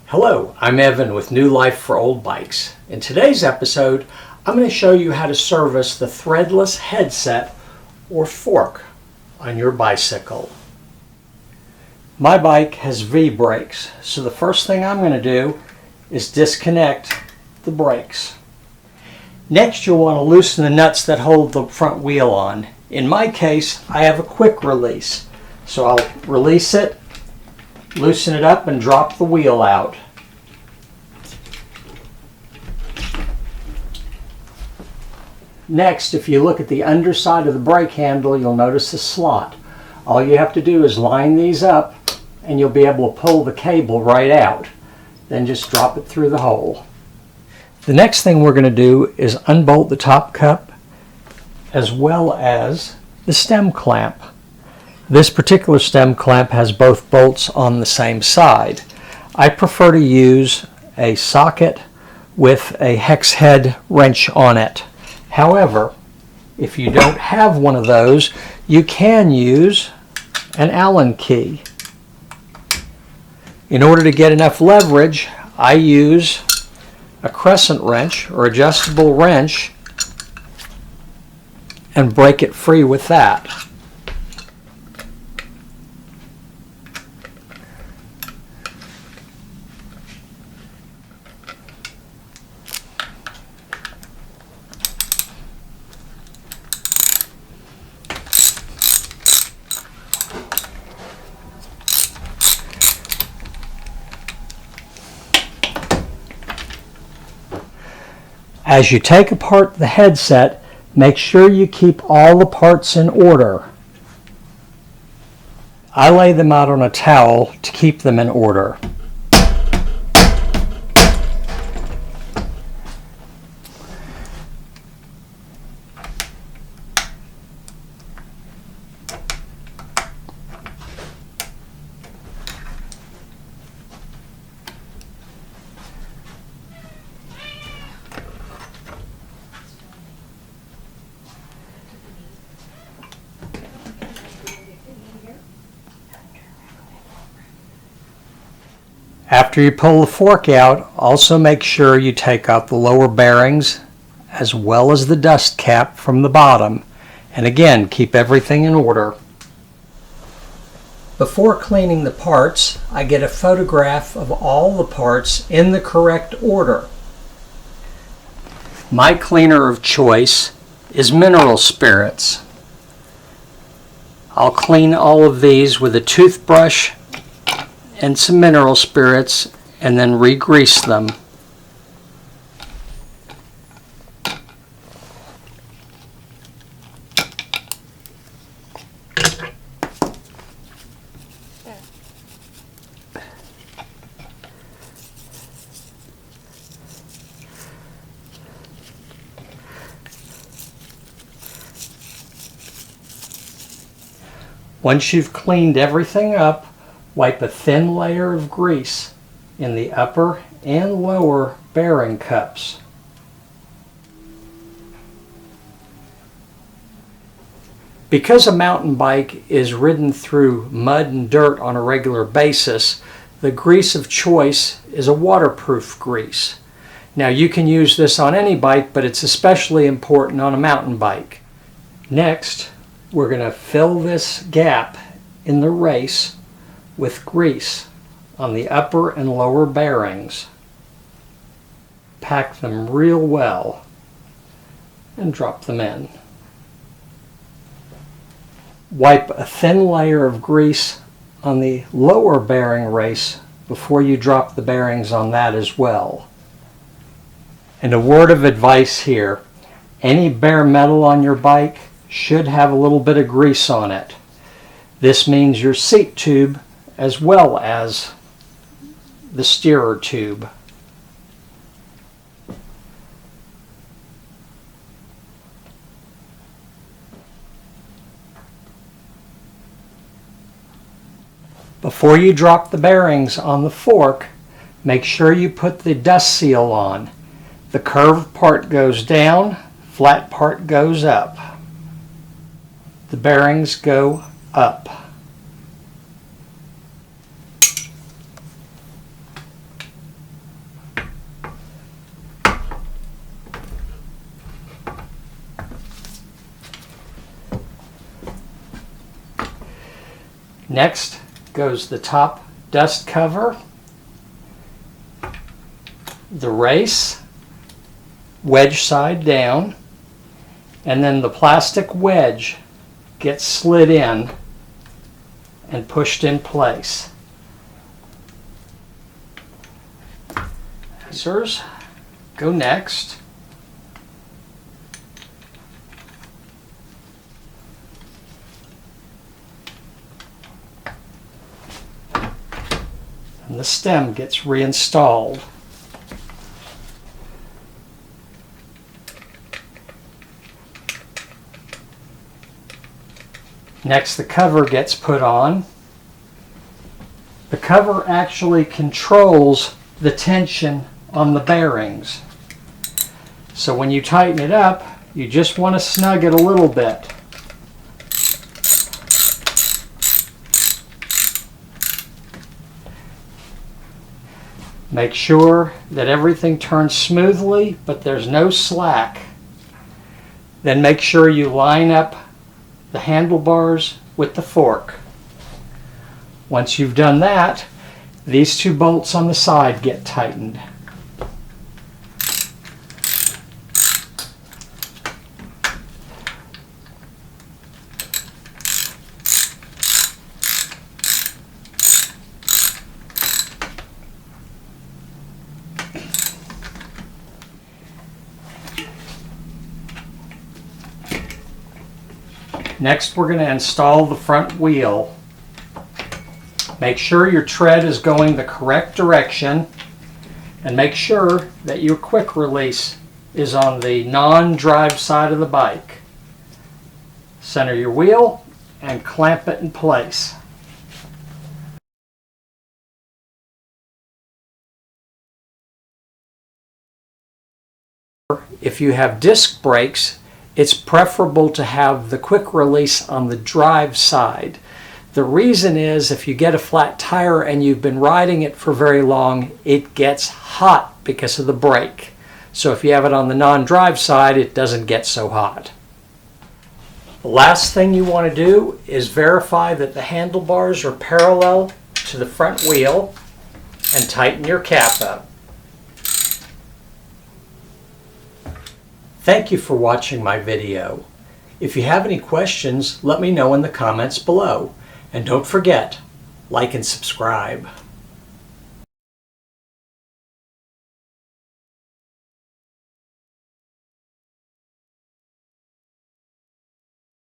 Hello, I'm Evan with New Life for Old Bikes. In today's episode, I'm going to show you how to service the threadless headset or fork on your bicycle. My bike has V brakes, so the first thing I'm going to do is disconnect the brakes. Next, you'll want to loosen the nuts that hold the front wheel on. In my case, I have a quick release, so I'll release it, loosen it up, and drop the wheel out. Next, if you look at the underside of the brake handle, you'll notice a slot. All you have to do is line these up and you'll be able to pull the cable right out. Then just drop it through the hole. The next thing we're going to do is unbolt the top cup as well as the stem clamp. This particular stem clamp has both bolts on the same side. I prefer to use a socket with a hex head wrench on it. However, if you don't have one of those, you can use an Allen key. In order to get enough leverage, I use a crescent wrench or adjustable wrench and break it free with that. As you take apart the headset, make sure you keep all the parts in order. I lay them out on a towel to keep them in order. After you pull the fork out, also make sure you take out the lower bearings as well as the dust cap from the bottom. And again, keep everything in order. Before cleaning the parts, I get a photograph of all the parts in the correct order. My cleaner of choice is mineral spirits. I'll clean all of these with a toothbrush and some mineral spirits and then re-grease them. Once you've cleaned everything up, wipe a thin layer of grease in the upper and lower bearing cups. Because a mountain bike is ridden through mud and dirt on a regular basis, the grease of choice is a waterproof grease. Now you can use this on any bike, but it's especially important on a mountain bike. Next, we're going to fill this gap in the race with grease on the upper and lower bearings. Pack them real well and drop them in. Wipe a thin layer of grease on the lower bearing race before you drop the bearings on that as well. And a word of advice here, any bare metal on your bike should have a little bit of grease on it. This means your seat tube as well as the steerer tube. Before you drop the bearings on the fork, make sure you put the dust seal on. The curved part goes down, flat part goes up. The bearings go up. Next goes the top dust cover, the race, wedge side down, and then the plastic wedge gets slid in and pushed in place. Scissors go next. And the stem gets reinstalled. Next, the cover gets put on. The cover actually controls the tension on the bearings. So when you tighten it up, you just want to snug it a little bit. Make sure that everything turns smoothly, but there's no slack. Then make sure you line up the handlebars with the fork. Once you've done that, these two bolts on the side get tightened. Next, we're going to install the front wheel. Make sure your tread is going the correct direction, and make sure that your quick release is on the non-drive side of the bike. Center your wheel and clamp it in place. If you have disc brakes, it's preferable to have the quick release on the drive side. The reason is if you get a flat tire and you've been riding it for very long, it gets hot because of the brake. So if you have it on the non-drive side, it doesn't get so hot. The last thing you want to do is verify that the handlebars are parallel to the front wheel and tighten your cap up. Thank you for watching my video. If you have any questions, let me know in the comments below. And don't forget, like and subscribe.